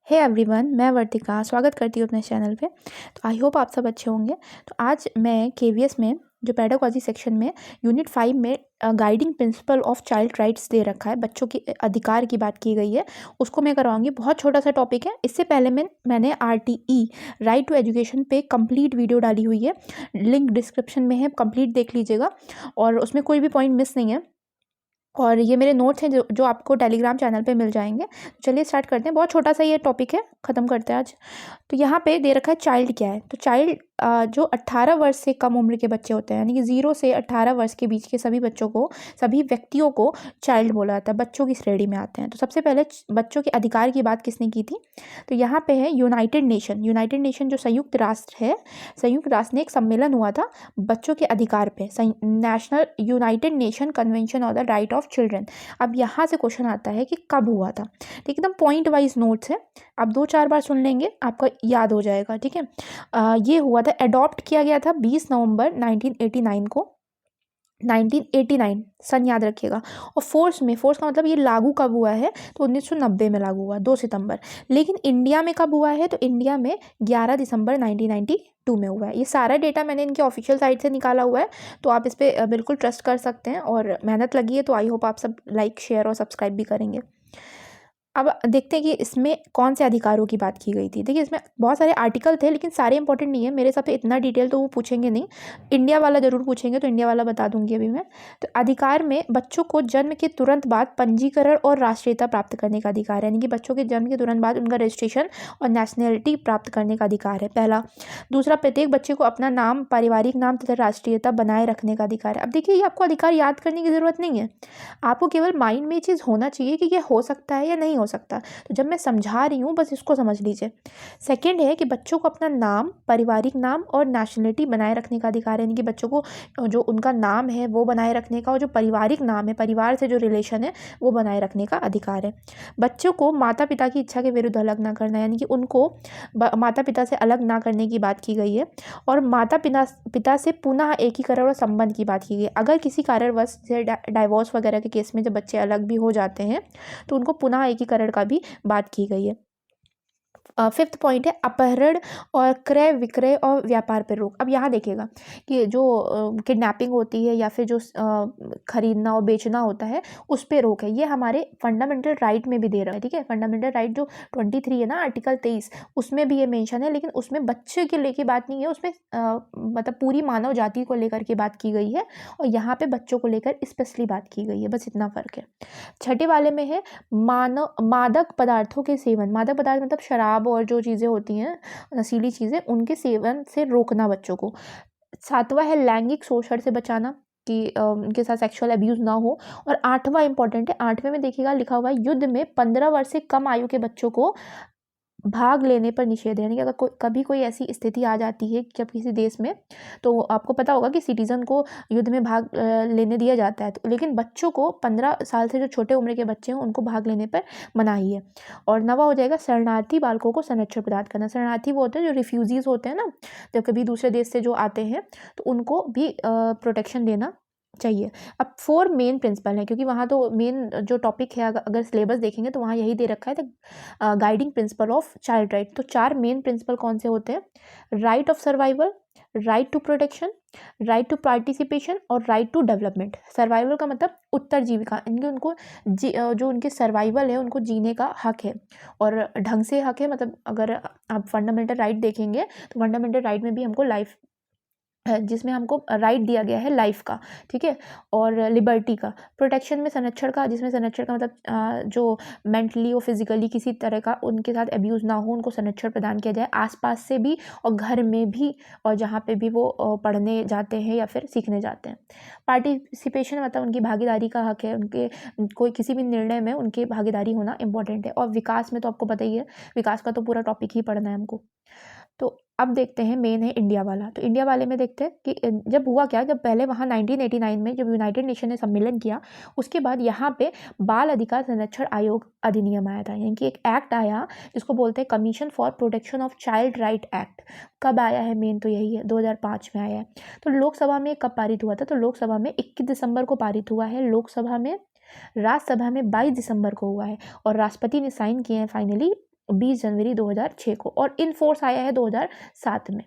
Hey everyone, मैं वर्तिका स्वागत करती हूँ अपने चैनल पे। तो आई होप आप सब अच्छे होंगे। तो आज मैं केवीएस में जो पेडागोजी सेक्शन में यूनिट 5 में guiding principle of child rights दे रखा है, बच्चों के अधिकार की बात की गई है, उसको मैं करवाऊंगी। बहुत छोटा सा टॉपिक है। इससे पहले मैंने आरटीई राइट टू एजुकेशन पे कंप्लीट वीडियो डाली हुई है, लिंक डिस्क्रिप्शन में है, कंप्लीट देख लीजिएगा और उसमें कोई भी पॉइंट मिस नहीं है। और ये मेरे नोट्स हैं जो आपको टेलीग्राम चैनल पे मिल जाएंगे। चलिए स्टार्ट करते हैं। बहुत छोटा सा ये टॉपिक है, ख़त्म करते हैं आज। तो यहाँ पे दे रखा है चाइल्ड क्या है। तो चाइल्ड जो 18 वर्ष से कम उम्र के बच्चे होते हैं, यानी कि 0 से 18 वर्ष के बीच के सभी बच्चों को, सभी व्यक्तियों को चाइल्ड बोला जाता है, बच्चों की श्रेणी में आते हैं। तो सबसे पहले बच्चों के अधिकार की बात किसने की थी? तो यहाँ पे है यूनाइटेड नेशन जो संयुक्त राष्ट्र है, संयुक्त राष्ट्र ने एक सम्मेलन हुआ था बच्चों के अधिकार पे, national United nation convention on the right of children. अब यहाँ से क्वेश्चन आता है कि कब हुआ था। ठीक, एकदम पॉइंट वाइज नोट्स है, आप 2-4 बार सुन लेंगे आपका याद हो जाएगा। ठीक है, ये हुआ था, अडॉप्ट किया गया था 20 नवंबर 1989 को। 1989 सन याद रखिएगा। और फोर्स का मतलब ये लागू कब हुआ है? तो 1990 में लागू हुआ, 2 सितंबर। लेकिन इंडिया में कब हुआ है? तो इंडिया में 11 दिसंबर 1992 में हुआ है। ये सारा डेटा मैंने इनके ऑफिशियल साइट से निकाला हुआ है, तो आप इस पर बिल्कुल ट्रस्ट कर सकते हैं। और मेहनत लगी है, तो आई होप आप सब लाइक, शेयर और सब्सक्राइब भी करेंगे। अब देखते हैं कि इसमें कौन से अधिकारों की बात की गई थी। देखिए, इसमें बहुत सारे आर्टिकल थे, लेकिन सारे इंपॉर्टेंट नहीं है मेरे हिसाब से। इतना डिटेल तो वो पूछेंगे नहीं, इंडिया वाला जरूर पूछेंगे, तो इंडिया वाला बता दूंगी अभी मैं। तो अधिकार में बच्चों को जन्म के तुरंत बाद पंजीकरण और राष्ट्रीयता प्राप्त करने का अधिकार है, यानी कि बच्चों के जन्म के तुरंत बाद उनका रजिस्ट्रेशन और नेशनलिटी प्राप्त करने का अधिकार है, पहला। दूसरा, प्रत्येक बच्चे को अपना नाम, पारिवारिक नाम तथा राष्ट्रीयता बनाए रखने का अधिकार है। अब देखिए, ये आपको अधिकार याद करने की जरूरत नहीं है, आपको केवल माइंड में ये चीज़ होना चाहिए कि ये हो सकता है या नहीं हो सकता। तो जब मैं समझा रही हूँ, बस इसको समझ लीजिए। सेकंड है कि बच्चों को अपना नाम, पारिवारिक नाम और नेशनलिटी बनाए रखने का अधिकार है, यानी कि बच्चों को जो उनका नाम है वो बनाए रखने का, और जो पारिवारिक नाम है, परिवार से जो रिलेशन है, वो बनाए रखने का अधिकार है। बच्चों को माता पिता की इच्छा के विरुद्ध अलग ना करना, यानी कि उनको माता पिता से अलग ना करने की बात की गई है। और माता पिता से पुनः एकीकरण और संबंध की बात की गई है। अगर किसी कारणवश से डाइवोर्स वगैरह के केस में जब बच्चे अलग भी हो जाते हैं, तो उनको पुनः एकीकरण का भी बात की गई है। फिफ्थ पॉइंट है अपहरण और क्रय विक्रय और व्यापार पर रोक। अब यहाँ देखिएगा कि जो किडनैपिंग होती है या फिर जो खरीदना और बेचना होता है, उस पर रोक है। ये हमारे फंडामेंटल राइट में भी दे रहा है। ठीक है, फंडामेंटल राइट जो 23 है ना, आर्टिकल 23, उसमें भी ये मेंशन है, लेकिन उसमें बच्चे के लेके बात नहीं है, उसमें मतलब पूरी मानव जाति को लेकर के बात की गई है, और यहाँ पे बच्चों को लेकर स्पेशली बात की गई है, बस इतना फर्क है। छठे वाले में है मादक पदार्थों के सेवन। मादक पदार्थ मतलब शराब और जो चीज़ें होती हैं, नशीली चीज़ें, उनके सेवन से रोकना बच्चों को। सातवां है लैंगिक शोषण से बचाना, कि उनके साथ सेक्सुअल अब्यूज़ ना हो। और आठवां इंपॉर्टेंट है, 8वें में देखिएगा लिखा हुआ है, युद्ध में 15 वर्ष से कम आयु के बच्चों को भाग लेने पर निषेध है। यानी कि अगर कभी कोई ऐसी स्थिति आ जाती है जब किसी देश में, तो आपको पता होगा कि सिटीजन को युद्ध में भाग लेने दिया जाता है, तो लेकिन बच्चों को 15 साल से जो छोटे उम्र के बच्चे हैं उनको भाग लेने पर मनाही है। और नवा हो जाएगा शरणार्थी बालकों को संरक्षण प्रदान करना। शरणार्थी वो होते हैं जो रिफ्यूजीज होते हैं ना, जब कभी दूसरे देश से जो आते हैं, तो उनको भी प्रोटेक्शन देना चाहिए। अब 4 मेन प्रिंसिपल हैं, क्योंकि वहाँ तो मेन जो टॉपिक है, अगर सिलेबस देखेंगे तो वहाँ यही दे रखा है, the guiding principle of child right. तो 4 मेन प्रिंसिपल कौन से होते हैं? Right of survival, right to protection, right to participation और राइट टू डेवलपमेंट। सर्वाइवल का मतलब उत्तरजीविका, इनके उनको जो उनके सर्वाइवल है, उनको जीने का हक है, और ढंग से हक है। मतलब अगर आप फंडामेंटल राइट देखेंगे, तो फंडामेंटल राइट में भी हमको लाइफ, जिसमें हमको राइट दिया गया है लाइफ का, ठीक है, और लिबर्टी का। प्रोटेक्शन में संरक्षण का, जिसमें संरक्षण का मतलब जो मेंटली और फिजिकली किसी तरह का उनके साथ अब्यूज़ ना हो, उनको संरक्षण प्रदान किया जाए, आसपास से भी और घर में भी, और जहाँ पे भी वो पढ़ने जाते हैं या फिर सीखने जाते हैं। पार्टिसिपेशन मतलब उनकी भागीदारी का हक है, उनके कोई किसी भी निर्णय में उनकी भागीदारी होना इंपॉर्टेंट है। और विकास में तो आपको पता ही है, विकास का तो पूरा टॉपिक ही पढ़ना है हमको। तो अब देखते हैं, मेन है इंडिया वाला। तो इंडिया वाले में देखते हैं कि जब हुआ क्या, जब पहले वहाँ 1989 में जब यूनाइटेड नेशन ने सम्मेलन किया, उसके बाद यहाँ पे बाल अधिकार संरक्षण आयोग अधिनियम आया था, यानी कि एक एक्ट आया जिसको बोलते हैं commission for protection of child right act. कब आया है? मेन तो यही है, 2005 में आया है। तो लोकसभा में कब पारित हुआ था? तो लोकसभा में 21 दिसंबर को पारित हुआ है लोकसभा में। राज्यसभा में 22 दिसंबर को हुआ है, और राष्ट्रपति ने साइन किए हैं फाइनली 20 जनवरी 2006 को, और इन फोर्स आया है 2007 में।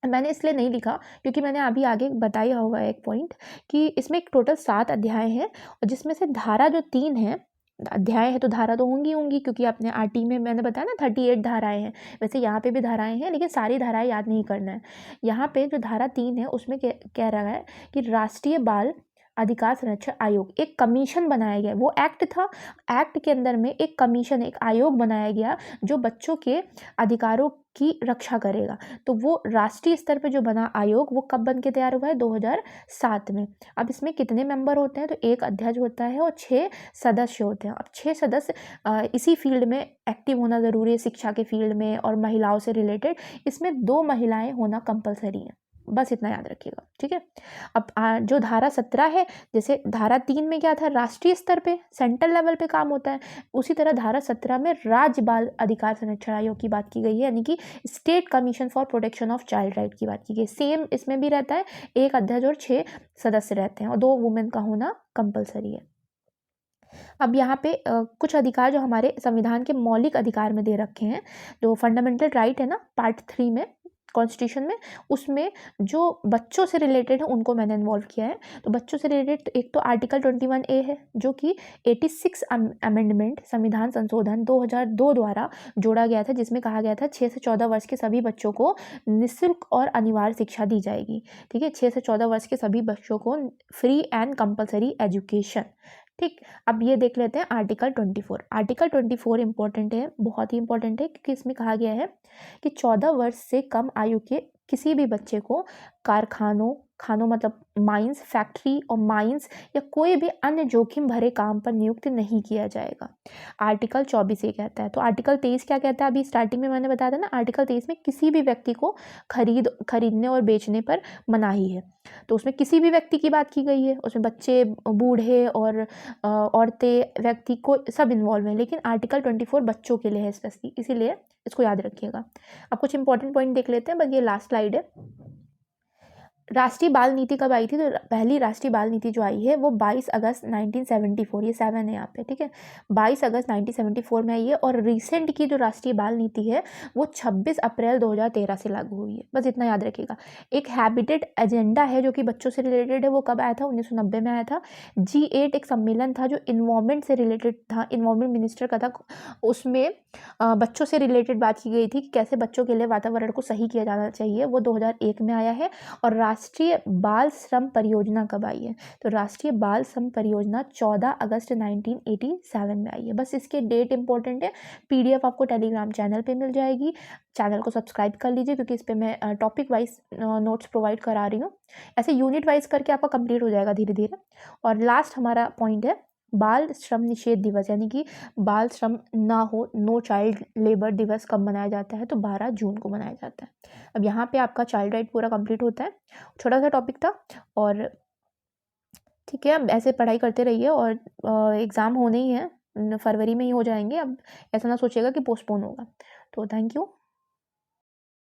मैंने इसलिए नहीं लिखा क्योंकि मैंने अभी आगे बताया होगा एक पॉइंट कि इसमें एक टोटल 7 अध्याय हैं, और जिसमें से धारा जो 3 है, अध्याय है तो धारा तो होंगी क्योंकि अपने आरटी में मैंने बताया ना 38 धाराएं हैं, वैसे यहाँ पे भी धाराएं हैं, लेकिन सारी धाराएं याद नहीं करना है। यहाँ पे जो धारा 3 है उसमें कह रहा है कि राष्ट्रीय बाल अधिकार संरक्षण आयोग, एक कमीशन बनाया गया, वो एक्ट था, एक्ट के अंदर में एक कमीशन, एक आयोग बनाया गया जो बच्चों के अधिकारों की रक्षा करेगा। तो वो राष्ट्रीय स्तर पे जो बना आयोग, वो कब बन के तैयार हुआ है? 2007 में। अब इसमें कितने मेंबर होते हैं? तो एक अध्यक्ष होता है और 6 सदस्य होते हैं। अब 6 सदस्य इसी फील्ड में एक्टिव होना ज़रूरी है, शिक्षा के फील्ड में और महिलाओं से रिलेटेड। इसमें 2 महिलाएं होना कंपलसरी है, बस इतना याद रखिएगा, ठीक है। अब जो धारा 17 है, जैसे धारा 3 में क्या था, राष्ट्रीय स्तर पे सेंट्रल लेवल पे काम होता है, उसी तरह धारा 17 में राज्य बाल अधिकार संरक्षण आयोग की बात की गई है, यानी कि state commission for protection of child right की बात की गई। सेम इसमें भी रहता है, एक अध्यक्ष और 6 सदस्य रहते हैं और 2 वुमेन का होना कंपलसरी है। अब यहाँ पे कुछ अधिकार जो हमारे संविधान के मौलिक अधिकार में दे रखे हैं, जो फंडामेंटल राइट है ना, पार्ट 3 में कॉन्स्टिट्यूशन में, उसमें जो बच्चों से रिलेटेड है उनको मैंने इन्वॉल्व किया है। तो बच्चों से रिलेटेड एक तो आर्टिकल 21A है, जो कि 86 अमेंडमेंट संविधान संशोधन 2002 द्वारा जोड़ा गया था, जिसमें कहा गया था 6 से 14 वर्ष के सभी बच्चों को निःशुल्क और अनिवार्य शिक्षा दी जाएगी, ठीक है। 6 से 14 वर्ष के सभी बच्चों को फ्री एंड कंपलसरी एजुकेशन, ठीक। अब ये देख लेते हैं आर्टिकल 24। आर्टिकल 24 इंपॉर्टेंट है, बहुत ही इंपॉर्टेंट है, क्योंकि इसमें कहा गया है कि 14 वर्ष से कम आयु के किसी भी बच्चे को कारखानों, खानों मतलब माइंस, फैक्ट्री और माइंस या कोई भी अन्य जोखिम भरे काम पर नियुक्त नहीं किया जाएगा। आर्टिकल 24 ये कहता है। तो आर्टिकल 23 क्या कहता है? अभी स्टार्टिंग में मैंने बताया था ना, आर्टिकल 23 में किसी भी व्यक्ति को खरीदने और बेचने पर मनाही है। तो उसमें किसी भी व्यक्ति की बात की गई है, उसमें बच्चे, बूढ़े और औरतें, व्यक्ति को सब इन्वॉल्व हैं, लेकिन आर्टिकल 24 बच्चों के लिए है स्पेसिफिक, इसीलिए इसको याद रखिएगा। अब कुछ इंपॉर्टेंट पॉइंट देख लेते हैं, बस ये लास्ट स्लाइड है। राष्ट्रीय बाल नीति कब आई थी? तो पहली राष्ट्रीय बाल नीति जो आई है वो 22 अगस्त 1974, ये 7 है यहाँ पे, ठीक है। 22 अगस्त 1974 में आई है, और रिसेंट की जो राष्ट्रीय बाल नीति है वो 26 अप्रैल 2013 से लागू हुई है, बस इतना याद रखिएगा। एक हैबिटेट एजेंडा है जो कि बच्चों से रिलेटेड है, वो कब आया था? 1990 में आया था। G8 एक सम्मेलन था जो इन्वायरमेंट से रिलेटेड था, इन्वायरमेंट मिनिस्टर का था, उसमें बच्चों से रिलेटेड बात की गई थी कि कैसे बच्चों के लिए वातावरण को सही किया जाना चाहिए, वो 2001 में आया है। और राष्ट्रीय बाल श्रम परियोजना कब आई है? तो राष्ट्रीय बाल श्रम परियोजना 14 अगस्त 1987 में आई है, बस इसके डेट इंपॉर्टेंट है। PDF आपको टेलीग्राम चैनल पे मिल जाएगी, चैनल को सब्सक्राइब कर लीजिए, क्योंकि इस पर मैं टॉपिक वाइज नोट्स प्रोवाइड करा रही हूँ, ऐसे यूनिट वाइज करके आपका कंप्लीट हो जाएगा धीरे धीरे। और लास्ट हमारा पॉइंट है बाल श्रम निषेध दिवस, यानी कि बाल श्रम ना हो, नो चाइल्ड लेबर दिवस कब मनाया जाता है? तो 12 जून को मनाया जाता है। अब यहाँ पे आपका चाइल्ड राइट पूरा कंप्लीट होता है, छोटा सा टॉपिक था, और ठीक है। अब ऐसे पढ़ाई करते रहिए, और एग्ज़ाम होने ही हैं, फरवरी में ही हो जाएंगे। अब ऐसा ना सोचिएगा कि पोस्टपोन होगा। तो थैंक यू।